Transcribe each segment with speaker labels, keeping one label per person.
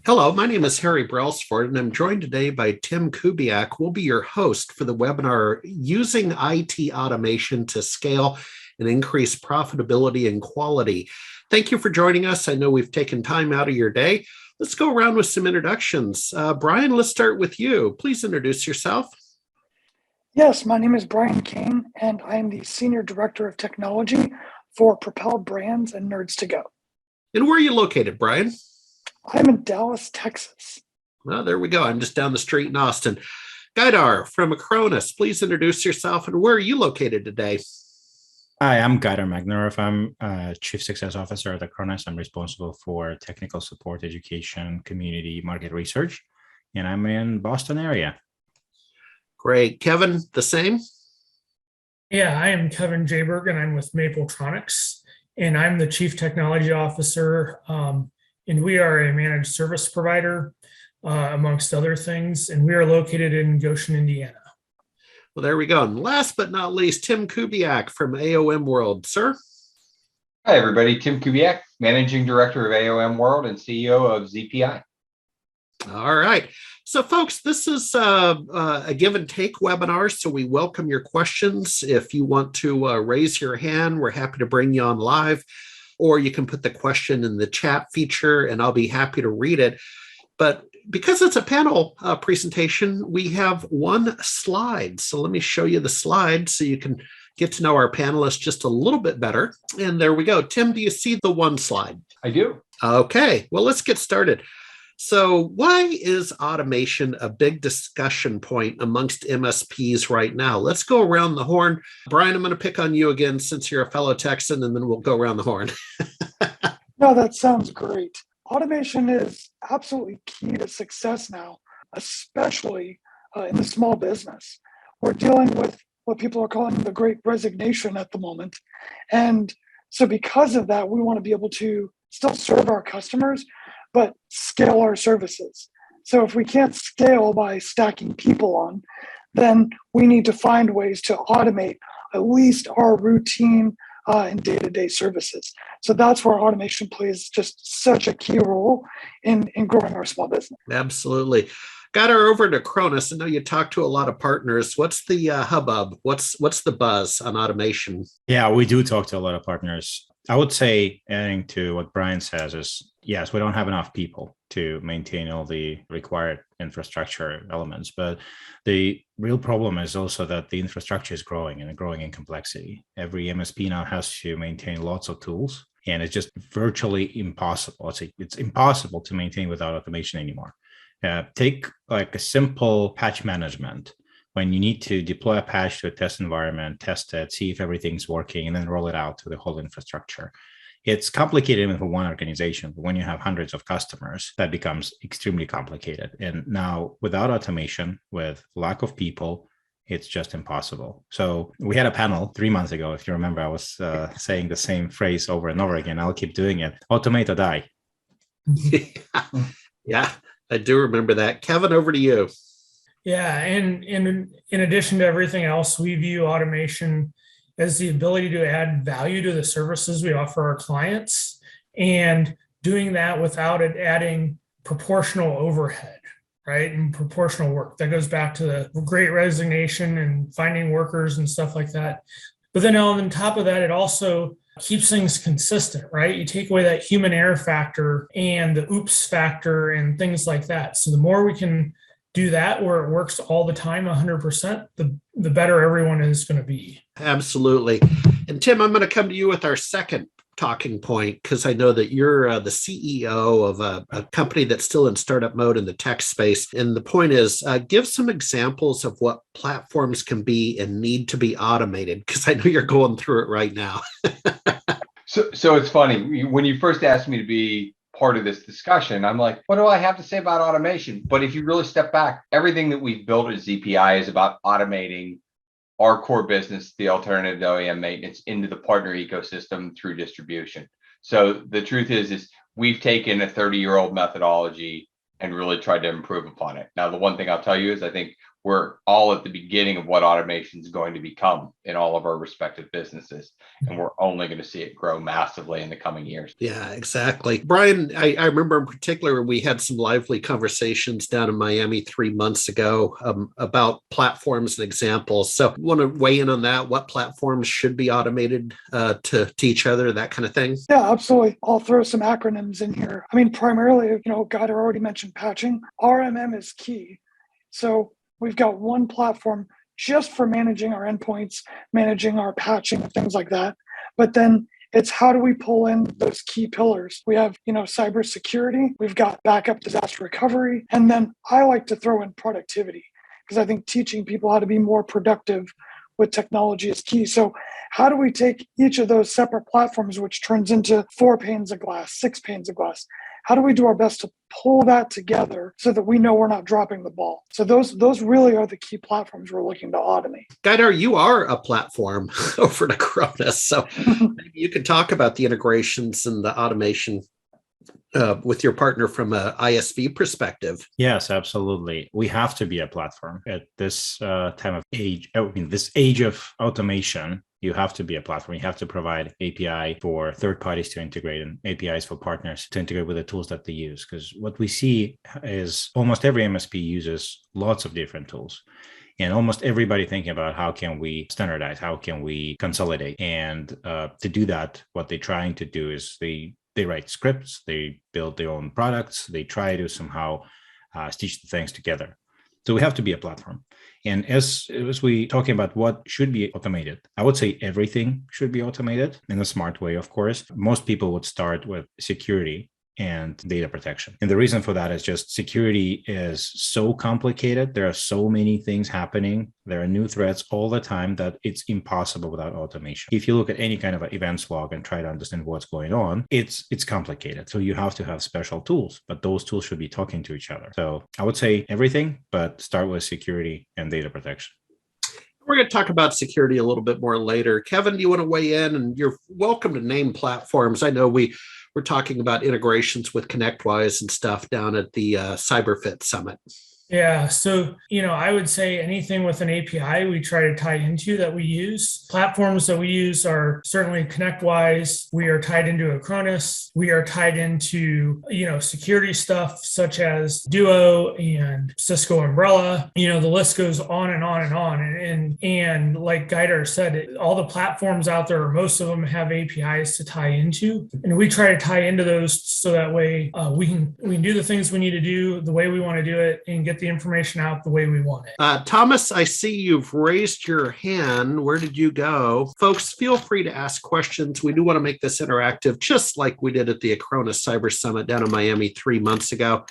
Speaker 1: Hello, my name is Harry Brelsford, and I'm joined today by Tim Kubiak. We'll be your host for the webinar, Using IT Automation to Scale and Increase Profitability and Quality. Thank you for joining us. I know we've taken time out of your day. Let's go around with some introductions. Brian, let's start with you. Please introduce yourself.
Speaker 2: Yes, my name is Brian King, and I am the Senior Director of Technology for Propel Brands and Nerds to Go.
Speaker 1: And where are you located, Brian?
Speaker 2: I'm in Dallas, Texas.
Speaker 1: Well, there we go. I'm just down the street in Austin. Gaidar from Acronis, please introduce yourself and where are you located today?
Speaker 3: Hi, I'm Gaidar Magnaroff. I'm Chief Success Officer at Acronis. I'm responsible for technical support, education, community, market research, and I'm in Boston area.
Speaker 1: Great. Kevin, the same?
Speaker 4: Yeah, I am Kevin Jayberg, and I'm with Mapletronics, and I'm the Chief Technology Officer. And we are a managed service provider, amongst other things, and we are located in Goshen, Indiana.
Speaker 1: Well, there we go. And last but not least, Tim Kubiak from AOM World. Sir?
Speaker 5: Hi, everybody. Tim Kubiak, Managing Director of AOM World and CEO of ZPI.
Speaker 1: All right. So, folks, this is a give and take webinar, so we welcome your questions. If you want to raise your hand, we're happy to bring you on live, or you can put the question in the chat feature, and I'll be happy to read it. But because it's a panel presentation, we have one slide. So let me show you the slide so you can get to know our panelists just a little bit better. And there we go. Tim, do you see the one slide?
Speaker 5: I do.
Speaker 1: Okay, well, let's get started. So why is automation a big discussion point amongst MSPs right now? Let's go around the horn. Brian, I'm going to pick on you again since you're a fellow Texan, and then we'll go around the horn.
Speaker 2: No, that sounds great. Automation is absolutely key to success now, especially in the small business. We're dealing with what people are calling the great resignation at the moment. And so because of that, we want to be able to still serve our customers, but scale our services. So if we can't scale by stacking people on, then we need to find ways to automate at least our routine and day-to-day services. So that's where automation plays just such a key role in growing our small business.
Speaker 1: Absolutely. Got her over to Acronis. I know you talk to a lot of partners. What's the hubbub? What's the buzz on automation?
Speaker 3: Yeah, we do talk to a lot of partners. I would say, adding to what Brian says, is yes, we don't have enough people to maintain all the required infrastructure elements. But the real problem is also that the infrastructure is growing and growing in complexity. Every MSP now has to maintain lots of tools, and it's just virtually impossible. It's impossible to maintain without automation anymore. Take like a simple patch management. When you need to deploy a patch to a test environment, test it, see if everything's working, and then roll it out to the whole infrastructure. It's complicated even for one organization, but when you have hundreds of customers, that becomes extremely complicated. And now without automation, with lack of people, it's just impossible. So we had a panel 3 months ago. If you remember, I was saying the same phrase over and over again. I'll keep doing it. Automate or die.
Speaker 1: Yeah, I do remember that. Kevin, over to you.
Speaker 4: Yeah, and in addition to everything else, we view automation as the ability to add value to the services we offer our clients, and doing that without it adding proportional overhead, right? And proportional work. That goes back to the great resignation and finding workers and stuff like that. But then on top of that, it also keeps things consistent, right? You take away that human error factor and the oops factor and things like that. So the more we can do that where it works all the time, 100%, the better everyone is going to be.
Speaker 1: Absolutely. And Tim, I'm going to come to you with our second talking point, because I know that you're the CEO of a company that's still in startup mode in the tech space. And the point is, give some examples of what platforms can be and need to be automated, because I know you're going through it right now.
Speaker 5: So it's funny. When you first asked me to be part of this discussion, I'm like, what do I have to say about automation? But if you really step back, everything that we've built at ZPI is about automating our core business, the alternative OEM maintenance, into the partner ecosystem through distribution. So the truth is we've taken a 30-year-old methodology and really tried to improve upon it. Now, the one thing I'll tell you is I think we're all at the beginning of what automation is going to become in all of our respective businesses. And we're only going to see it grow massively in the coming years.
Speaker 1: Yeah, exactly. Brian, I remember in particular, we had some lively conversations down in Miami 3 months ago about platforms and examples. So want to weigh in on that? What platforms should be automated to each other, that kind of thing?
Speaker 2: Yeah, absolutely. I'll throw some acronyms in here. I mean, primarily, God, I already mentioned patching. RMM is key. So we've got one platform just for managing our endpoints, managing our patching, things like that. But then it's how do we pull in those key pillars? We have, cybersecurity, we've got backup disaster recovery, and then I like to throw in productivity because I think teaching people how to be more productive with technology is key. So how do we take each of those separate platforms, which turns into 4 panes of glass, 6 panes of glass? How do we do our best to pull that together so that we know we're not dropping the ball? So those really are the key platforms we're looking to automate.
Speaker 1: Gaidar, you are a platform over at Acronis. So maybe you could talk about the integrations and the automation with your partner from a ISV perspective.
Speaker 3: Yes, absolutely. We have to be a platform at this time of age. I mean, this age of automation. You have to be a platform. You have to provide API for third parties to integrate and APIs for partners to integrate with the tools that they use. Because what we see is almost every MSP uses lots of different tools. And almost everybody thinking about how can we standardize, how can we consolidate. And to do that, what they're trying to do is they write scripts, they build their own products, they try to somehow stitch the things together. So we have to be a platform. And as we talking about what should be automated, I would say everything should be automated in a smart way, of course. Most people would start with security and data protection. And the reason for that is just security is so complicated. There are so many things happening. There are new threats all the time that it's impossible without automation. If you look at any kind of events log and try to understand what's going on, it's complicated. So you have to have special tools, but those tools should be talking to each other. So I would say everything, but start with security and data protection.
Speaker 1: We're going to talk about security a little bit more later. Kevin, do you want to weigh in? And you're welcome to name platforms. I know we're talking about integrations with ConnectWise and stuff down at the CyberFit Summit.
Speaker 4: Yeah. So, I would say anything with an API we try to tie into that we use. Platforms that we use are certainly ConnectWise. We are tied into Acronis. We are tied into, security stuff such as Duo and Cisco Umbrella. The list goes on and on and on. And like Gaidar said, all the platforms out there, most of them have APIs to tie into. And we try to tie into those so that way we can do the things we need to do the way we want to do it and get the information out the way we want it.
Speaker 1: Thomas, I see you've raised your hand. Where did you go? Folks, feel free to ask questions. We do want to make this interactive, just like we did at the Acronis Cyber Summit down in Miami 3 months ago.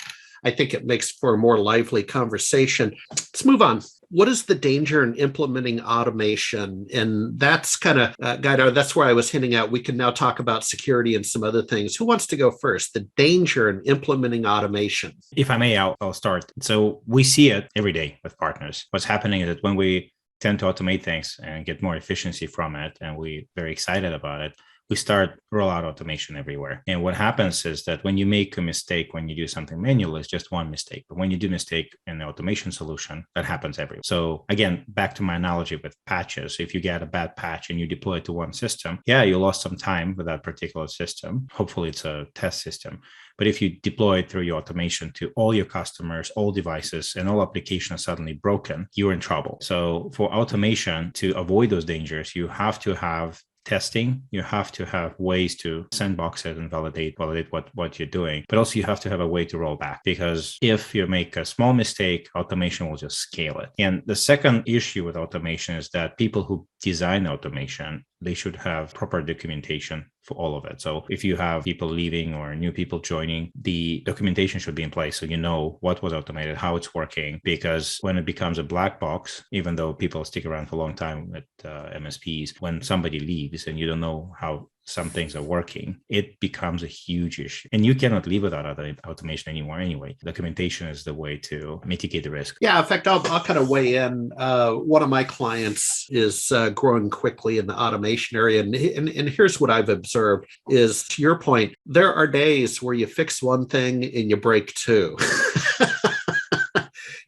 Speaker 1: I think it makes for a more lively conversation. Let's move on. What is the danger in implementing automation? And that's kind of, Gaidar, that's where I was hinting at. We can now talk about security and some other things. Who wants to go first? The danger in implementing automation.
Speaker 3: If I may, I'll start. So we see it every day with partners. What's happening is that when we tend to automate things and get more efficiency from it, and we're very excited about it, we start roll out automation everywhere. And what happens is that when you make a mistake, when you do something manual, it's just one mistake. But when you do mistake in the automation solution, that happens everywhere. So again, back to my analogy with patches. If you get a bad patch and you deploy it to one system, yeah, you lost some time with that particular system. Hopefully it's a test system. But if you deploy it through your automation to all your customers, all devices, and all applications are suddenly broken, you're in trouble. So for automation, to avoid those dangers, you have to have testing, you have to have ways to sandbox it and validate what you're doing, but also you have to have a way to roll back, because if you make a small mistake, automation will just scale it. And the second issue with automation is that people who design automation, they should have proper documentation for all of it. So if you have people leaving or new people joining, the documentation should be in place so you know what was automated, how it's working. Because when it becomes a black box, even though people stick around for a long time at MSPs, when somebody leaves and you don't know how some things are working, it becomes a huge issue. And you cannot live without automation anymore anyway. Documentation is the way to mitigate the risk.
Speaker 1: Yeah, in fact, I'll kind of weigh in. One of my clients is growing quickly in the automation area. And here's what I've observed is, to your point, there are days where you fix one thing and you break two.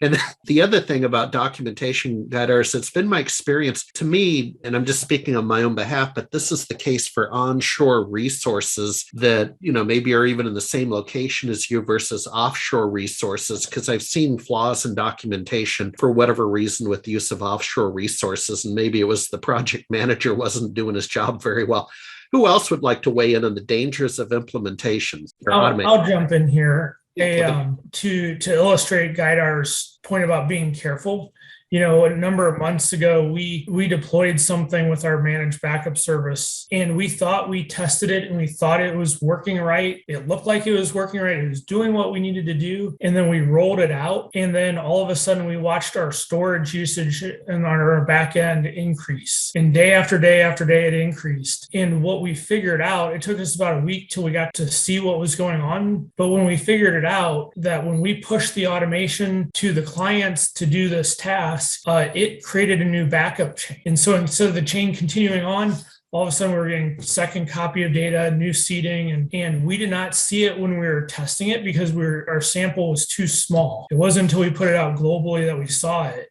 Speaker 1: And the other thing about documentation guiders, it's been my experience to me, and I'm just speaking on my own behalf, but this is the case for onshore resources that, maybe are even in the same location as you versus offshore resources, because I've seen flaws in documentation for whatever reason with the use of offshore resources. And maybe it was the project manager wasn't doing his job very well. Who else would like to weigh in on the dangers of implementation or automation?
Speaker 4: I'll jump in here to illustrate Guidar's point about being careful. A number of months ago, we deployed something with our managed backup service, and we thought we tested it and we thought it was working right. It looked like it was working right. It was doing what we needed to do. And then we rolled it out. And then all of a sudden we watched our storage usage and our back end increase. And day after day after day, it increased. And what we figured out, it took us about a week till we got to see what was going on. But when we figured it out, that when we pushed the automation to the clients to do this task, it created a new backup chain. And so instead of the chain continuing on, all of a sudden we're getting second copy of data, new seeding, and we did not see it when we were testing it because our sample was too small. It wasn't until we put it out globally that we saw it.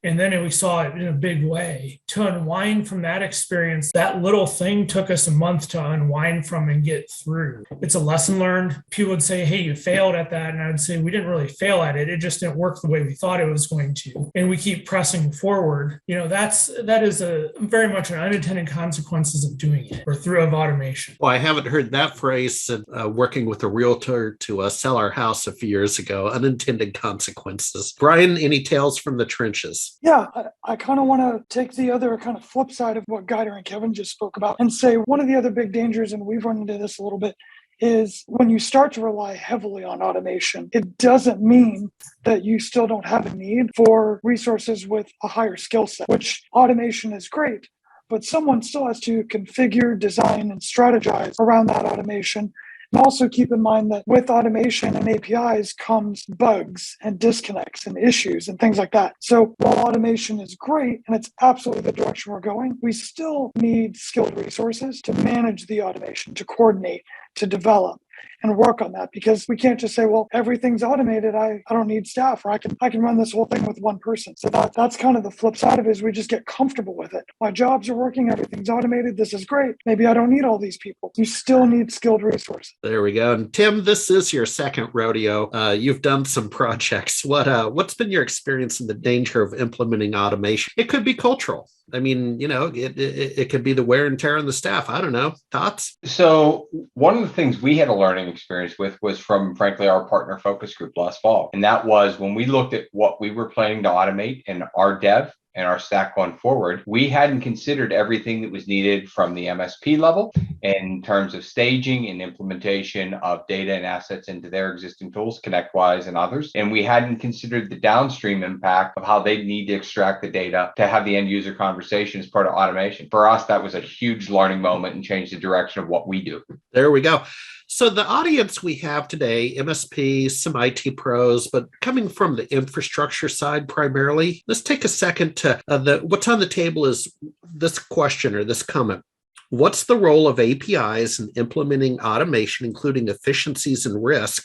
Speaker 4: And then we saw it in a big way. To unwind from that experience, that little thing took us a month to unwind from and get through. It's a lesson learned. People would say, hey, you failed at that. And I would say, we didn't really fail at it. It just didn't work the way we thought it was going to. And we keep pressing forward. That is a very much an unintended consequences of doing it or through automation.
Speaker 1: Well, I haven't heard that phrase since working with a realtor to sell our house a few years ago, unintended consequences. Brian, any tales from the trenches?
Speaker 2: Yeah, I kind of want to take the other kind of flip side of what Guider and Kevin just spoke about and say one of the other big dangers, and we've run into this a little bit, is when you start to rely heavily on automation, it doesn't mean that you still don't have a need for resources with a higher skill set, which automation is great, but someone still has to configure, design, and strategize around that automation. And also keep in mind that with automation and APIs comes bugs and disconnects and issues and things like that. So while automation is great and it's absolutely the direction we're going, we still need skilled resources to manage the automation, to coordinate, to develop and work on that, because we can't just say, well, everything's automated. I don't need staff, or I can run this whole thing with one person. So that's kind of the flip side of it, is we just get comfortable with it. My jobs are working, everything's automated. This is great. Maybe I don't need all these people. You still need skilled resources.
Speaker 1: There we go. And Tim, this is your second rodeo. You've done some projects. What's been your experience in the danger of implementing automation? It could be cultural. I mean, it could be the wear and tear on the staff. I don't know. Thoughts?
Speaker 5: So one of the things we had a learning experience with was from, frankly, our partner focus group last fall. And that was when we looked at what we were planning to automate in our dev and our stack going forward, we hadn't considered everything that was needed from the MSP level in terms of staging and implementation of data and assets into their existing tools, ConnectWise and others. And we hadn't considered the downstream impact of how they need to extract the data to have the end user conversation as part of automation. For us, that was a huge learning moment and changed the direction of what we do.
Speaker 1: There we go. So the audience we have today, MSP, some IT pros, but coming from the infrastructure side primarily, let's take a second to what's on the table is this question or this comment. What's the role of APIs in implementing automation, including efficiencies and risk?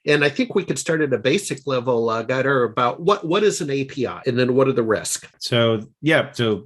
Speaker 1: And I think we could start at a basic level, Guider, about what is an API and then what are the risks?
Speaker 3: So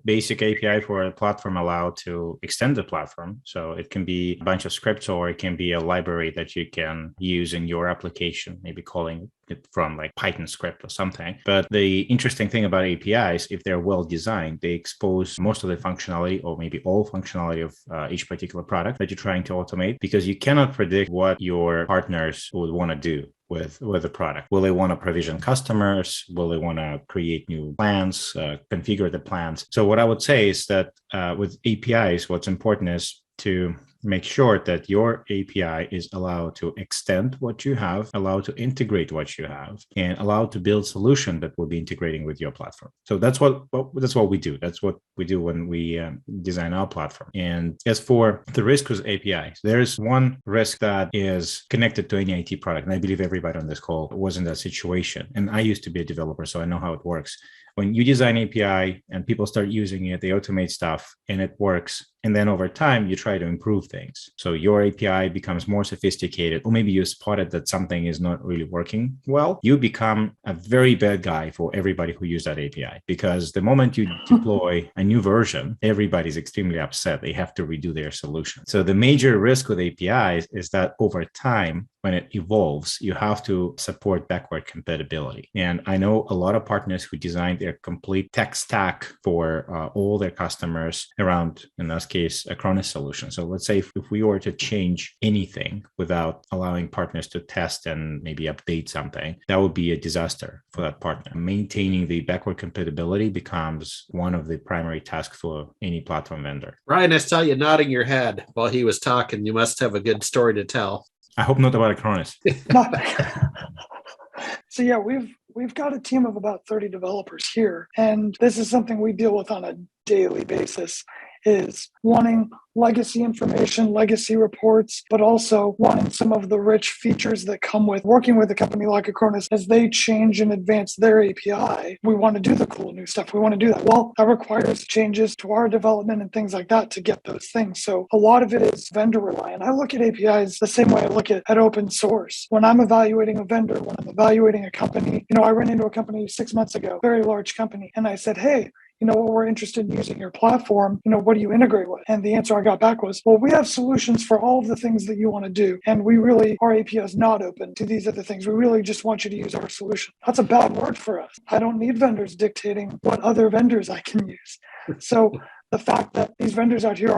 Speaker 3: basic API for a platform allow to extend the platform. So it can be a bunch of scripts, or it can be a library that you can use in your application, maybe calling it from like Python script or something. But the interesting thing about APIs, if they're well designed, they expose most of the functionality or maybe all functionality of each particular product that you're trying to automate, because you cannot predict what your partners would want to do with the product. Will they want to provision customers? Will they want to create new plans, configure the plans? So what I would say is that with APIs, what's important is to make sure that your API is allowed to extend what you have, allowed to integrate what you have, and allowed to build solution that will be integrating with your platform. So that's what we do. That's what we do when we design our platform. And as for the risk with APIs, there's one risk that is connected to any IT product. And I believe everybody on this call was in that situation. And I used to be a developer, so I know how it works. When you design API and people start using it, they automate stuff and it works. And then over time, you try to improve things. So your API becomes more sophisticated, or maybe you spotted that something is not really working well. You become a very bad guy for everybody who uses that API, because the moment you deploy a new version, everybody's extremely upset. They have to redo their solution. So the major risk with APIs is that over time, when it evolves, you have to support backward compatibility. And I know a lot of partners who designed their complete tech stack for all their customers around, in this case, a Acronis solution. So let's say if we were to change anything without allowing partners to test and maybe update something, that would be a disaster for that partner. Maintaining the backward compatibility becomes one of the primary tasks for any platform vendor.
Speaker 1: Ryan, I saw you nodding your head while he was talking. You must have a good story to tell.
Speaker 3: I hope not about Acronis.
Speaker 2: So yeah, we've got a team of about 30 developers here, and this is something we deal with on a daily basis, is wanting legacy information, legacy reports, but also wanting some of the rich features that come with working with a company like Acronis. As they change and advance their API, we want to do the cool new stuff. We want to do that. Well, that requires changes to our development and things like that to get those things. So a lot of it is vendor reliant. I look at APIs the same way I look at open source. When I'm evaluating a vendor, when I'm evaluating a company, I ran into a company 6 months ago, very large company, and I said, hey, we're interested in using your platform. What do you integrate with? And the answer I got back was, well, we have solutions for all of the things that you want to do. And our API is not open to these other things. We really just want you to use our solution. That's a bad word for us. I don't need vendors dictating what other vendors I can use. So the fact that these vendors out here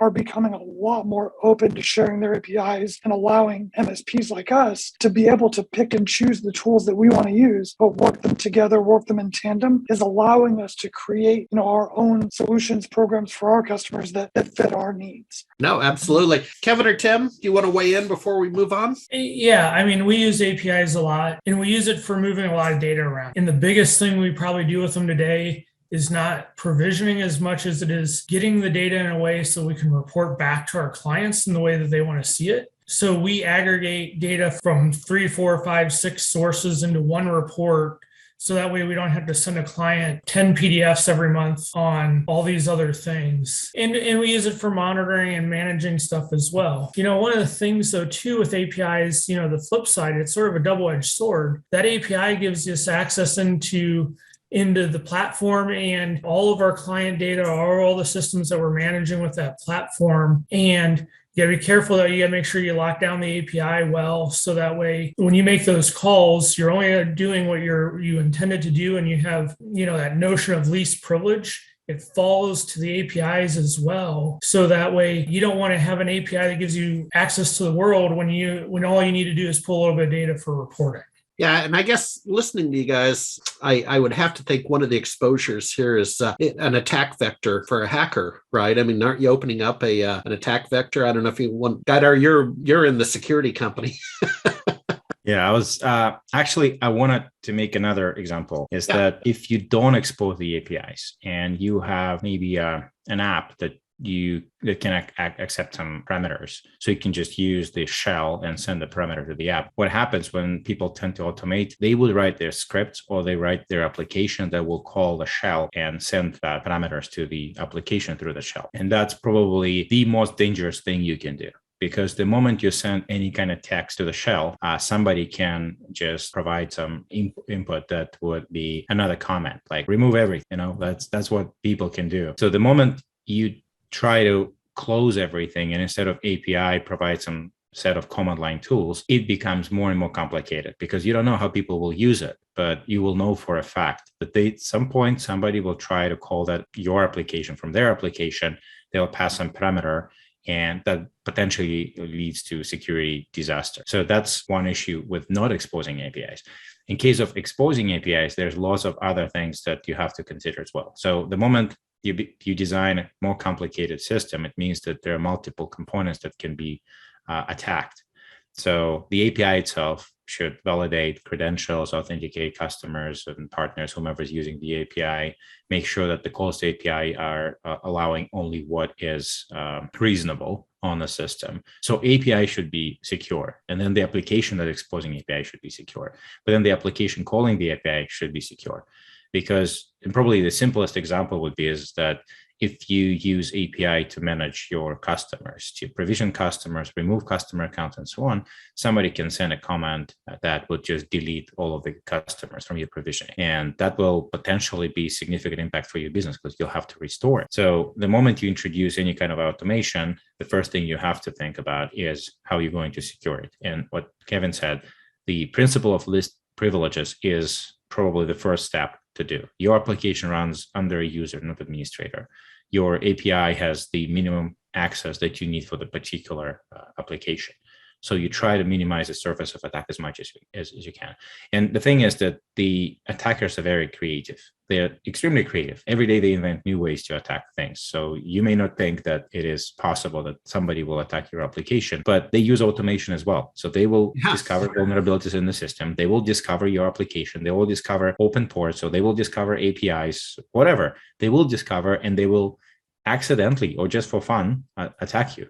Speaker 2: are becoming a lot more open to sharing their APIs and allowing MSPs like us to be able to pick and choose the tools that we want to use, but work them together, work them in tandem, is allowing us to create, our own solutions, programs for our customers that fit our needs.
Speaker 1: No, absolutely. Kevin or Tim, do you want to weigh in before we move on?
Speaker 4: Yeah, we use APIs a lot, and we use it for moving a lot of data around. And the biggest thing we probably do with them today is not provisioning as much as it is getting the data in a way so we can report back to our clients in the way that they want to see it. So we aggregate data from 3, 4, 5, 6 sources into one report. So that way we don't have to send a client 10 PDFs every month on all these other things. And we use it for monitoring and managing stuff as well. One of the things though too with APIs, the flip side, it's sort of a double-edged sword. That API gives us access into the platform and all of our client data, all the systems that we're managing with that platform. And you gotta be careful that you gotta make sure you lock down the API well, so that way when you make those calls, you're only doing what you intended to do, and you have, that notion of least privilege. It follows to the APIs as well. So that way you don't want to have an API that gives you access to the world when all you need to do is pull a little bit of data for reporting.
Speaker 1: Yeah, and I guess listening to you guys, I would have to think one of the exposures here is an attack vector for a hacker, right? Aren't you opening up an attack vector? I don't know if you want, Gaidar, you're in the security company.
Speaker 3: Yeah, I was I wanted to make another example is that if you don't expose the APIs and you have maybe an app that can accept some parameters. So you can just use the shell and send the parameter to the app. What happens when people tend to automate, they will write their scripts or they write their application that will call the shell and send parameters to the application through the shell. And that's probably the most dangerous thing you can do. Because the moment you send any kind of text to the shell, somebody can just provide some input that would be another comment, like remove everything. That's what people can do. So the moment you try to close everything and instead of API provide some set of command line tools, it becomes more and more complicated because you don't know how people will use it, but you will know for a fact that at some point somebody will try to call that your application from their application. They'll pass some parameter, and that potentially leads to security disaster. So that's one issue with not exposing APIs. In case of exposing APIs, there's lots of other things that you have to consider as well. So the moment you design a more complicated system, it means that there are multiple components that can be attacked. So the API itself should validate credentials, authenticate customers and partners, whomever's using the API, make sure that the calls to API are allowing only what is reasonable on the system. So API should be secure. And then the application that exposing API should be secure. But then the application calling the API should be secure. Because, and probably the simplest example would be is that if you use API to manage your customers, to provision customers, remove customer accounts, and so on, somebody can send a command that would just delete all of the customers from your provision. And that will potentially be significant impact for your business because you'll have to restore it. So the moment you introduce any kind of automation, the first thing you have to think about is how you're going to secure it. And what Kevin said, the principle of least privileges is probably the first step to do. Your application runs under a user, not administrator. Your API has the minimum access that you need for the particular application. So you try to minimize the surface of attack as much as you can. And the thing is that the attackers are very creative. They're extremely creative. Every day they invent new ways to attack things. So you may not think that it is possible that somebody will attack your application, but they use automation as well. So they will discover vulnerabilities in the system. They will discover your application. They will discover open ports. So they will discover APIs, whatever. They will discover and they will accidentally or just for fun attack you.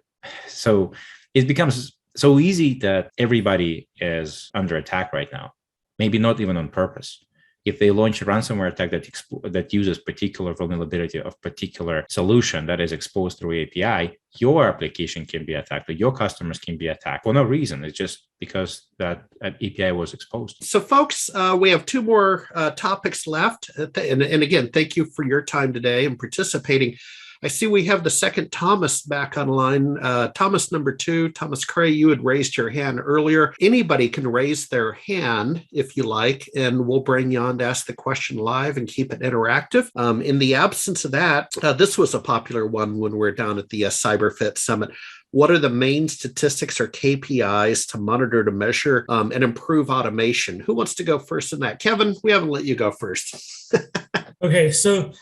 Speaker 3: So it becomes so easy that everybody is under attack right now, maybe not even on purpose. If they launch a ransomware attack that uses particular vulnerability of particular solution that is exposed through API, your application can be attacked or your customers can be attacked for no reason. It's just because that API was exposed.
Speaker 1: So folks, we have two more topics left. And again, thank you for your time today and participating. I see we have the second Thomas back online. Thomas number 2, Thomas Cray, you had raised your hand earlier. Anybody can raise their hand if you like, and we'll bring you on to ask the question live and keep it interactive. In the absence of that, this was a popular one when we're down at the CyberFit Summit. What are the main statistics or KPIs to monitor, to measure, and improve automation? Who wants to go first in that? Kevin, we haven't let you go first.
Speaker 4: Okay, so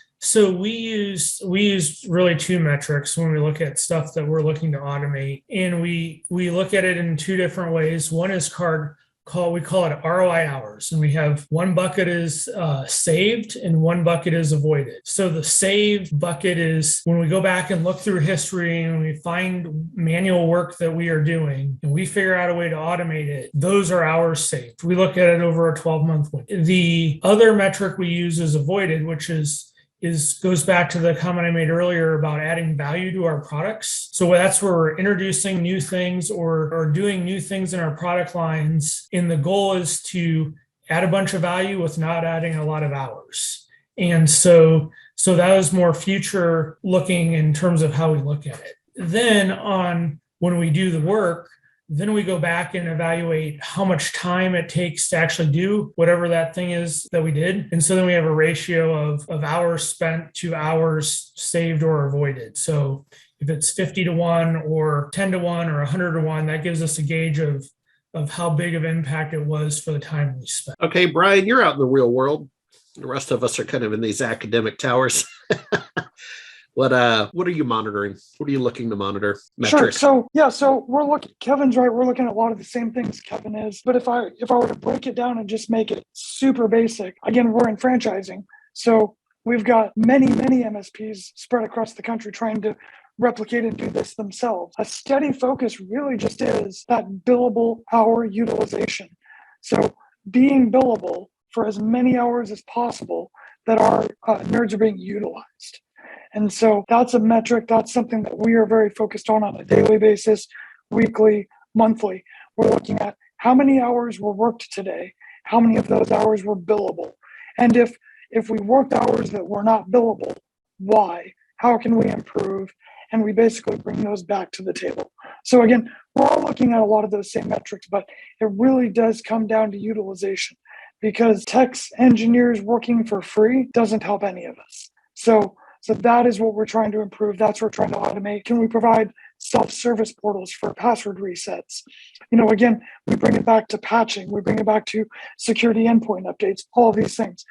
Speaker 4: we use really two metrics when we look at stuff that we're looking to automate, and we look at it in two different ways. One is we call it ROI hours, and we have one bucket is saved and one bucket is avoided. So the saved bucket is when we go back and look through history and we find manual work that we are doing and we figure out a way to automate it. Those are hours saved. We look at it over a 12-month window. The other metric we use is avoided, which goes back to the comment I made earlier about adding value to our products. So that's where we're introducing new things or doing new things in our product lines. And the goal is to add a bunch of value with not adding a lot of hours. And so that is more future looking in terms of how we look at it. Then when we do the work, then we go back and evaluate how much time it takes to actually do whatever that thing is that we did. And so then we have a ratio of hours spent to hours saved or avoided. So if it's 50-1 or 10-1 or 100-1, that gives us a gauge of how big of impact it was for the time we spent.
Speaker 1: Okay, Brian, you're out in the real world. The rest of us are kind of in these academic towers. What are you monitoring? What are you looking to monitor? Metrics?
Speaker 2: Sure. So we're looking. Kevin's right. We're looking at a lot of the same things Kevin is. But if I were to break it down and just make it super basic, again, we're in franchising, so we've got many MSPs spread across the country trying to replicate and do this themselves. A steady focus really just is that billable hour utilization. So being billable for as many hours as possible that our nerds are being utilized. And so that's a metric. That's something that we are very focused on a daily basis, weekly, monthly. We're looking at how many hours were worked today, how many of those hours were billable. And if we worked hours that were not billable, why? How can we improve? And we basically bring those back to the table. So again, we're all looking at a lot of those same metrics, but it really does come down to utilization, because techs, engineers working for free doesn't help any of us. So that is what we're trying to improve. That's what we're trying to automate. Can we provide self-service portals for password resets? Again, we bring it back to patching. We bring it back to security endpoint updates, all of these things.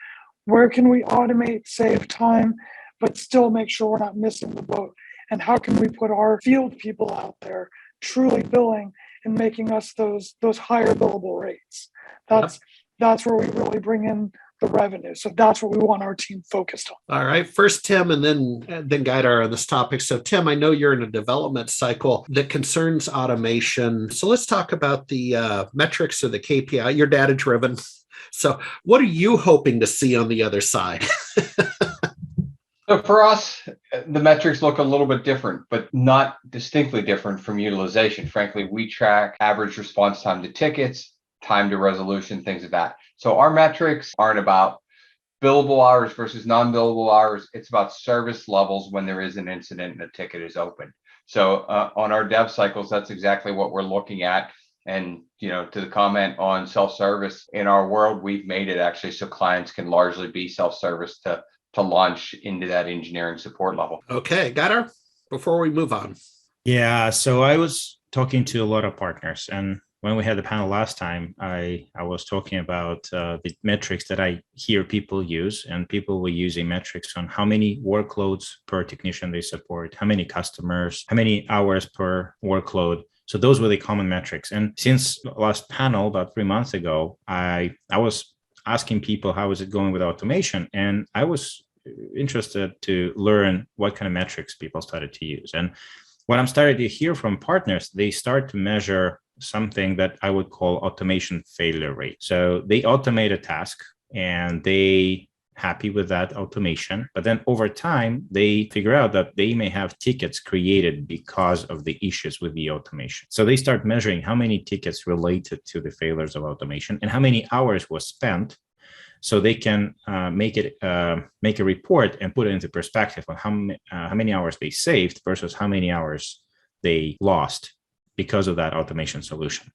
Speaker 2: Where can we automate, save time, but still make sure we're not missing the boat? And how can we put our field people out there truly billing and making us those higher billable rates? That's where we really bring in the revenue. So that's what we want our team focused on.
Speaker 1: All right. First, Tim, and then Gaidar on this topic. So, Tim, I know you're in a development cycle that concerns automation. So let's talk about the metrics or the KPI. You're data-driven. So what are you hoping to see on the other side?
Speaker 5: So for us, the metrics look a little bit different, but not distinctly different from utilization. Frankly, we track average response time to tickets, time to resolution, things like that. So our metrics aren't about billable hours versus non-billable hours. It's about service levels when there is an incident and a ticket is open. So on our dev cycles, that's exactly what we're looking at. And to the comment on self-service, in our world, we've made it actually so clients can largely be self-service to launch into that engineering support level.
Speaker 1: Okay, got her. Before we move on.
Speaker 3: Yeah, so I was talking to a lot of partners, and when we had the panel last time, I was talking about the metrics that I hear people use, and people were using metrics on how many workloads per technician they support, how many customers, how many hours per workload. So those were the common metrics. And since last panel, about 3 months ago, I was asking people how is it going with automation, and I was interested to learn what kind of metrics people started to use. And what I'm starting to hear from partners, they start to measure something that I would call automation failure rate. So they automate a task and they happy with that automation, but then over time they figure out that they may have tickets created because of the issues with the automation. So they start measuring how many tickets related to the failures of automation and how many hours was spent, so they can make a report and put it into perspective on how many hours they saved versus how many hours they lost because of that automation solution.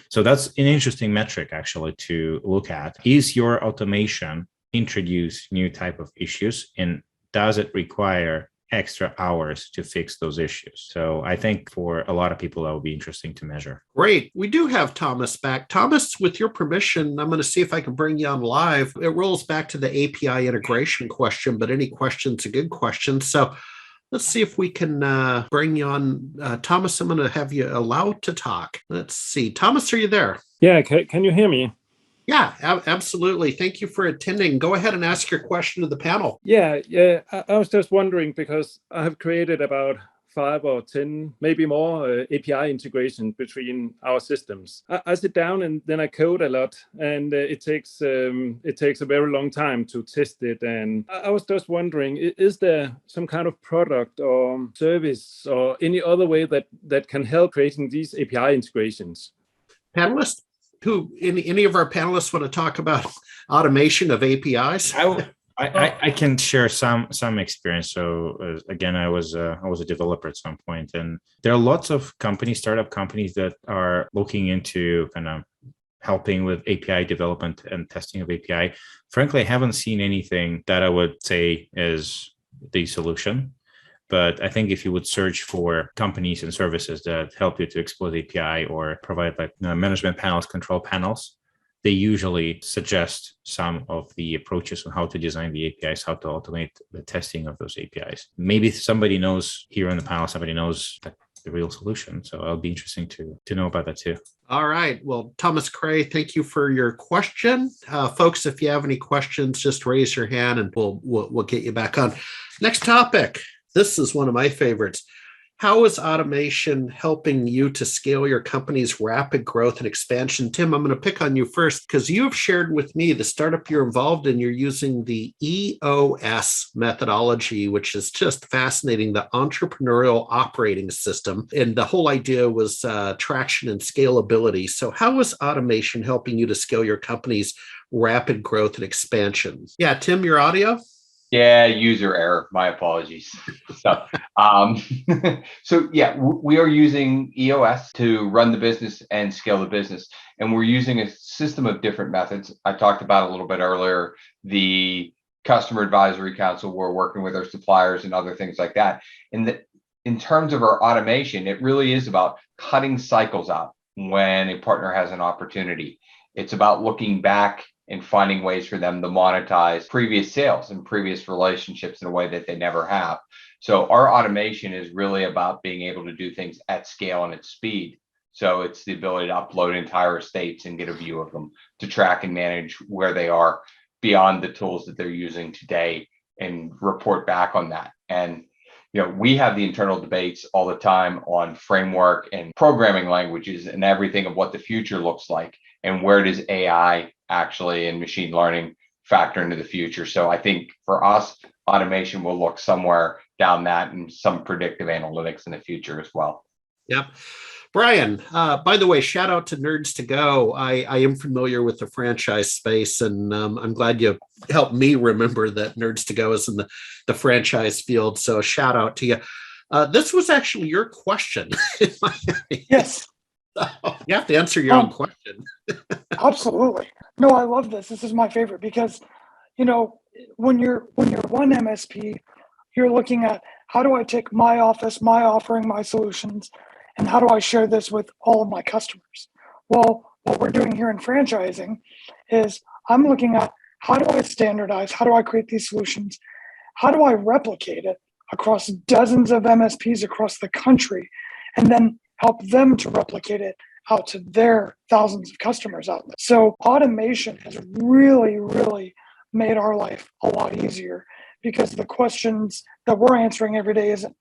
Speaker 3: So that's an interesting metric actually to look at. Is your automation introduce new type of issues, and does it require extra hours to fix those issues? So I think for a lot of people, that would be interesting to measure.
Speaker 1: Great. We do have Thomas back. Thomas, with your permission, I'm going to see if I can bring you on live. It rolls back to the API integration question, but any question's a good question. So let's see if we can bring you on. Thomas, I'm going to have you allowed to talk. Let's see. Thomas, are you there?
Speaker 6: Yeah, can you hear me?
Speaker 1: Yeah, absolutely. Thank you for attending. Go ahead and ask your question to the panel.
Speaker 6: Yeah. I was just wondering, because I have created about 5 or 10, maybe more API integrations between our systems. I sit down and then I code a lot, and it takes a very long time to test it. And I was just wondering, is there some kind of product or service or any other way that can help creating these API integrations?
Speaker 1: Panelists? Any of our panelists want to talk about automation of APIs?
Speaker 3: I can share some experience. So again, I was a developer at some point, and there are lots of companies, startup companies, that are looking into kind of helping with API development and testing of API. Frankly, I haven't seen anything that I would say is the solution. But I think if you would search for companies and services that help you to exploit API or provide like management panels, control panels, they usually suggest some of the approaches on how to design the APIs, how to automate the testing of those APIs. Maybe somebody knows here on the panel, somebody knows the real solution. So it'll be interesting to know about that too.
Speaker 1: All right. Well, Thomas Cray, thank you for your question. Folks, if you have any questions, just raise your hand and we'll get you back on. Next topic. This is one of my favorites. How is automation helping you to scale your company's rapid growth and expansion? Tim, I'm going to pick on you first because you have shared with me the startup you're involved in. You're using the EOS methodology, which is just fascinating, the entrepreneurial operating system. And the whole idea was traction and scalability. So how is automation helping you to scale your company's rapid growth and expansion? Yeah, Tim, your audio?
Speaker 5: Yeah, user error. My apologies. So, we are using EOS to run the business and scale the business. And we're using a system of different methods. I talked about a little bit earlier, the customer advisory council, we're working with our suppliers and other things like that. In terms of our automation, it really is about cutting cycles out when a partner has an opportunity. It's about looking back and finding ways for them to monetize previous sales and previous relationships in a way that they never have. So our automation is really about being able to do things at scale and at speed. So it's the ability to upload entire estates and get a view of them, to track and manage where they are beyond the tools that they're using today and report back on that. And we have the internal debates all the time on framework and programming languages and everything of what the future looks like and where does AI actually and machine learning factor into the future. So I think for us, automation will look somewhere down that and some predictive analytics in the future as well.
Speaker 1: Yep. Brian, by the way, shout out to Nerds to Go. I am familiar with the franchise space, and I'm glad you helped me remember that Nerds to Go is in the franchise field. So shout out to you. This was actually your question.
Speaker 2: Yes.
Speaker 1: You have to answer your own question.
Speaker 2: Absolutely. No, I love this. This is my favorite because, when you're one MSP, you're looking at how do I take my office, my offering, my solutions, and how do I share this with all of my customers? Well, what we're doing here in franchising is I'm looking at how do I standardize? How do I create these solutions? How do I replicate it across dozens of MSPs across the country and then help them to replicate it out to their thousands of customers out there? So automation has really, really made our life a lot easier because the questions that we're answering every day isn't,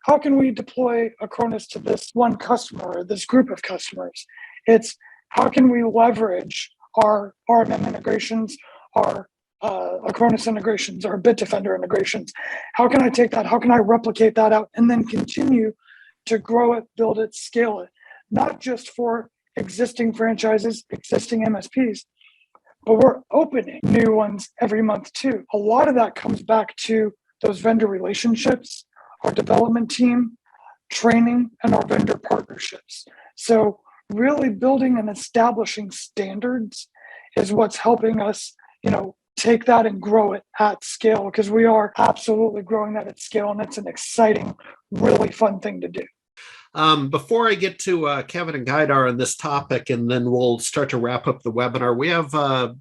Speaker 2: how can we deploy Acronis to this one customer or this group of customers? It's how can we leverage our RMM integrations, our Acronis integrations, our Bitdefender integrations? How can I take that? How can I replicate that out and then continue to grow it, build it, scale it? Not just for existing franchises, existing MSPs, but we're opening new ones every month too. A lot of that comes back to those vendor relationships, our development team, training, and our vendor partnerships. So really building and establishing standards is what's helping us, take that and grow it at scale, because we are absolutely growing that at scale, and it's an exciting, really fun thing to do.
Speaker 1: Before I get to Kevin and Gaidar on this topic, and then we'll start to wrap up the webinar, we have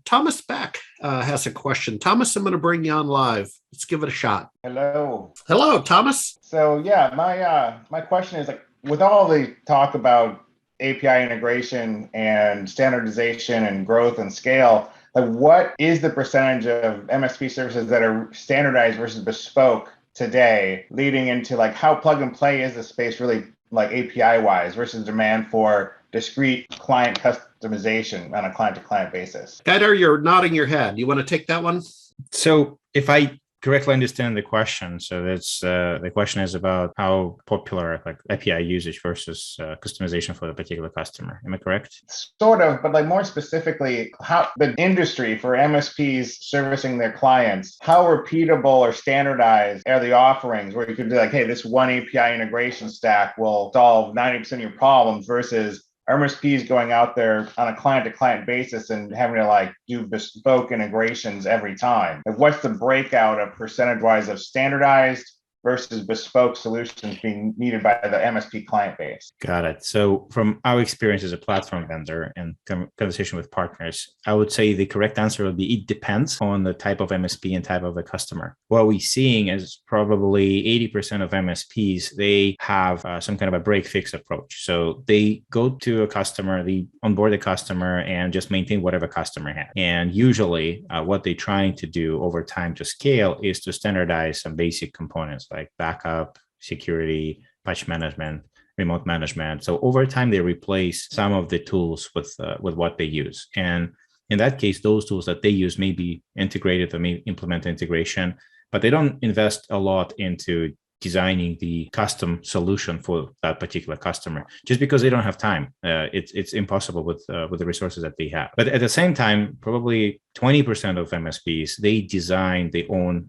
Speaker 1: Thomas Beck has a question. Thomas, I'm going to bring you on live. Let's give it a shot.
Speaker 7: Hello.
Speaker 1: Hello, Thomas.
Speaker 7: So yeah, my question is, like, with all the talk about API integration and standardization and growth and scale, like, what is the percentage of MSP services that are standardized versus bespoke today, leading into like how plug and play is the space really, like API wise, versus demand for discrete client customization on a client to client basis?
Speaker 1: Gaidar, you're nodding your head. You want to take that one?
Speaker 3: So if I correctly understand the question, so that's the question is about how popular like API usage versus customization for the particular customer. Am I correct?
Speaker 7: Sort of, but like more specifically, how the industry for MSPs servicing their clients, how repeatable or standardized are the offerings where you could be like, hey, this one API integration stack will solve 90% of your problems, versus MSPs going out there on a client-to-client basis and having to like do bespoke integrations every time. Like, what's the breakout of percentage-wise of standardized versus bespoke solutions being needed by the MSP client base?
Speaker 3: Got it. So from our experience as a platform vendor and conversation with partners, I would say the correct answer would be it depends on the type of MSP and type of the customer. What we're seeing is probably 80% of MSPs, they have some kind of a break fix approach. So they go to a customer, they onboard the customer and just maintain whatever customer has. And usually what they're trying to do over time to scale is to standardize some basic components like backup, security, patch management, remote management. So over time, they replace some of the tools with what they use. And in that case, those tools that they use may be integrated or may implement integration, but they don't invest a lot into designing the custom solution for that particular customer, just because they don't have time. It's impossible with the resources that they have. But at the same time, probably 20% of MSPs, they design their own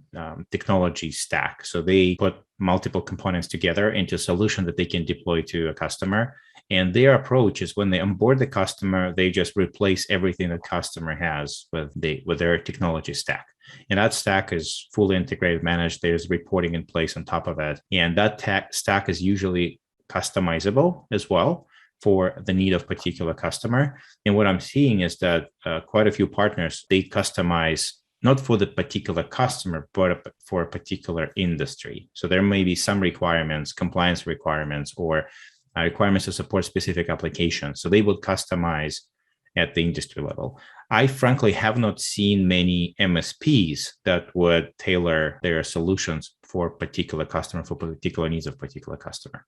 Speaker 3: technology stack. So they put multiple components together into a solution that they can deploy to a customer. And their approach is when they onboard the customer, they just replace everything the customer has with their technology stack. And that stack is fully integrated, managed. There's reporting in place on top of it. And that stack is usually customizable as well for the need of particular customer. And what I'm seeing is that quite a few partners, they customize not for the particular customer, but for a particular industry. So there may be some requirements, compliance requirements, or requirements to support specific applications. So they would customize at the industry level. I frankly have not seen many MSPs that would tailor their solutions for particular customer, for particular needs of particular customer.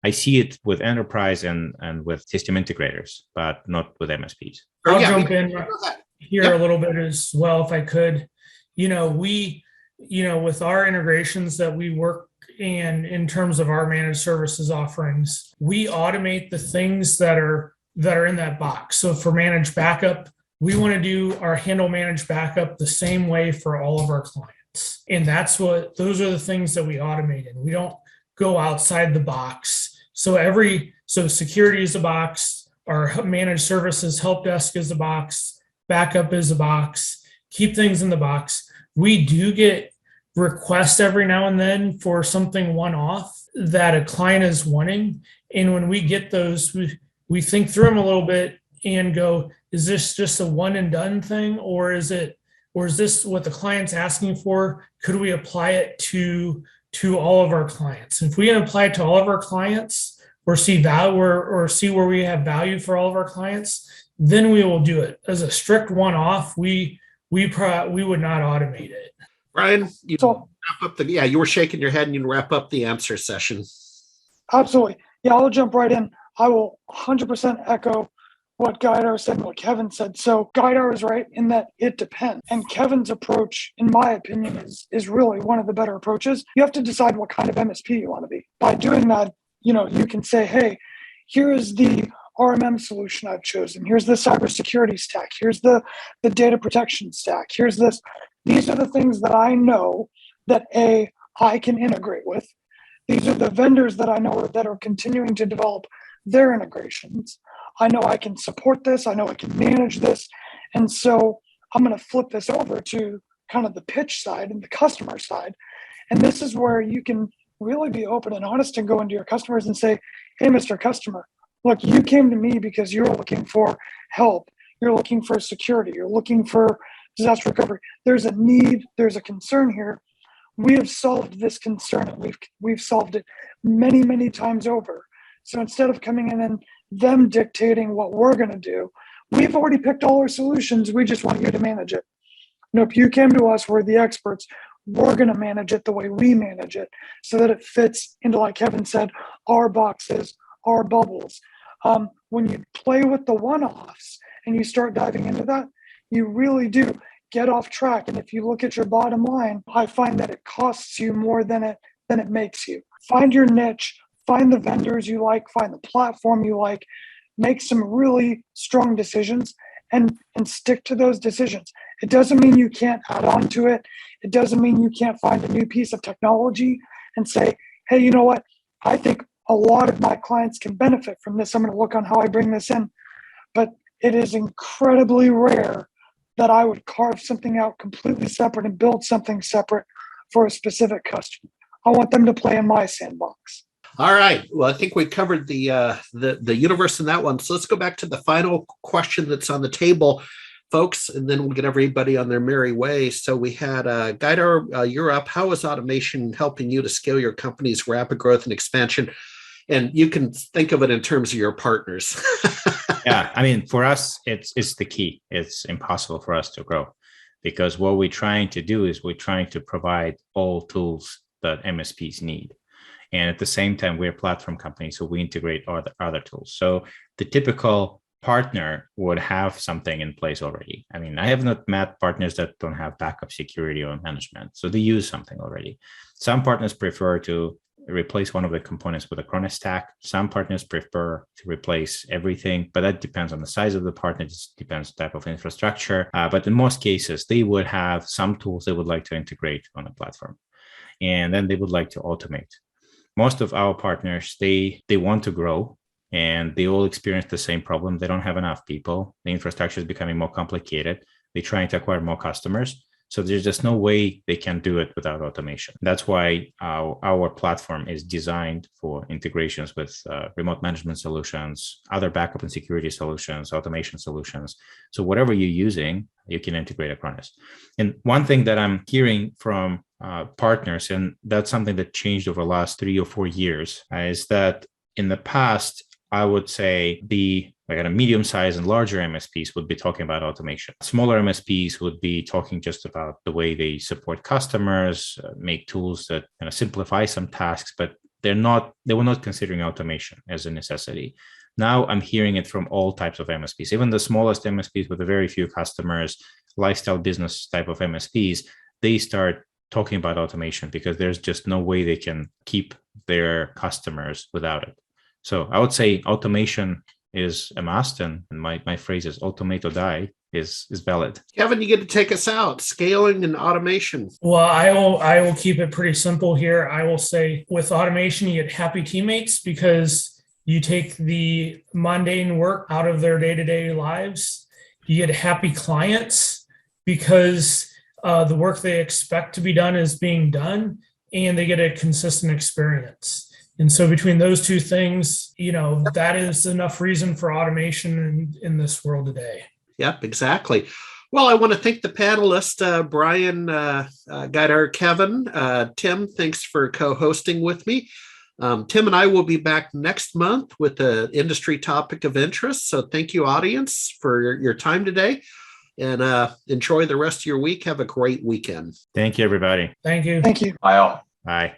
Speaker 3: I see it with enterprise and with system integrators, but not with MSPs.
Speaker 4: I'll jump in here a little bit as well, if I could. with our integrations that we work in terms of our managed services offerings, we automate the things that are in that box. So for managed backup, we want to do our handle managed backup the same way for all of our clients. And those are the things that we automate in. We don't go outside the box. So security is a box, our managed services help desk is a box, backup is a box, keep things in the box. We do get requests every now and then for something one-off that a client is wanting. And when we get those, we think through them a little bit and go, is this just a one and done thing? Or is this what the client's asking for? Could we apply it to all of our clients? If we can apply it to all of our clients or see value or see where we have value for all of our clients, then we will do it. As a strict one-off, we would not automate it.
Speaker 1: Brian, you wrap up you were shaking your head and you wrap up the answer session.
Speaker 2: Absolutely. Yeah, I'll jump right in. I will 100% echo what Gaidar said and what Kevin said. So Gaidar is right in that it depends. And Kevin's approach, in my opinion, is really one of the better approaches. You have to decide what kind of MSP you want to be. By doing that, you can say, hey, here is the RMM solution I've chosen. Here's the cybersecurity stack. Here's the data protection stack. Here's this. These are the things that I know that I can integrate with. These are the vendors that I know that are continuing to develop their integrations. I know I can support this. I know I can manage this. And so I'm going to flip this over to kind of the pitch side and the customer side. And this is where you can really be open and honest and go into your customers and say, hey, Mr. Customer, look, you came to me because you're looking for help. You're looking for security. You're looking for disaster recovery. There's a need. There's a concern here. We have solved this concern, and we've solved it many, many times over. So instead of coming in and them dictating what we're going to do, we've already picked all our solutions. We just want you to manage it. Nope, you came to us. We're the experts. We're going to manage it the way we manage it so that it fits into, like Kevin said, our boxes, our bubbles. When you play with the one-offs and you start diving into that, you really do get off track. And if you look at your bottom line, I find that it costs you more than it makes you. Find your niche, find the vendors you like, find the platform you like, make some really strong decisions and stick to those decisions. It doesn't mean you can't add on to it. It doesn't mean you can't find a new piece of technology and say, hey, you know what? I think a lot of my clients can benefit from this. I'm going to look on how I bring this in. But it is incredibly rare that I would carve something out completely separate and build something separate for a specific customer. I want them to play in my sandbox.
Speaker 1: All right. Well, I think we covered the universe in that one. So let's go back to the final question that's on the table, folks, and then we'll get everybody on their merry way. So we had Gaidar, you're up. How is automation helping you to scale your company's rapid growth and expansion? And you can think of it in terms of your partners.
Speaker 3: Yeah, I mean, for us, it's the key. It's impossible for us to grow because what we're trying to do is we're trying to provide all tools that MSPs need. And at the same time, we're a platform company, so we integrate other tools. So the typical partner would have something in place already. I mean, I have not met partners that don't have backup security or management. So they use something already. Some partners prefer to replace one of the components with a Cronus stack. Some partners prefer to replace everything, but that depends on the size of the partner. It just depends on the type of infrastructure. But in most cases, they would have some tools they would like to integrate on a platform. And then they would like to automate. Most of our partners, they want to grow and they all experience the same problem. They don't have enough people. The infrastructure is becoming more complicated. They're trying to acquire more customers. So there's just no way they can do it without automation. That's why our platform is designed for integrations with remote management solutions, other backup and security solutions, automation solutions. So whatever you're using, you can integrate across. And one thing that I'm hearing from partners, and that's something that changed over the last 3 or 4 years, is that in the past, I would say like a medium-sized and larger MSPs would be talking about automation. Smaller MSPs would be talking just about the way they support customers, make tools that kind of simplify some tasks, but they were not considering automation as a necessity. Now I'm hearing it from all types of MSPs, even the smallest MSPs with a very few customers, lifestyle business type of MSPs, they start talking about automation because there's just no way they can keep their customers without it. So I would say automation is a must, and my phrase is automate or die is valid.
Speaker 1: Kevin, you get to take us out. Scaling and automation.
Speaker 4: Well, I will keep it pretty simple here. I will say with automation, you get happy teammates because you take the mundane work out of their day-to-day lives. You get happy clients because the work they expect to be done is being done, and they get a consistent experience. And so between those two things, that is enough reason for automation in this world today.
Speaker 1: Yep, exactly. Well, I want to thank the panelists, Brian, Gaidar, Kevin, Tim. Thanks for co-hosting with me. Tim and I will be back next month with an industry topic of interest. So thank you, audience, for your time today. And enjoy the rest of your week. Have a great weekend.
Speaker 3: Thank you, everybody.
Speaker 4: Thank you.
Speaker 2: Thank you.
Speaker 5: Bye all.
Speaker 3: Bye.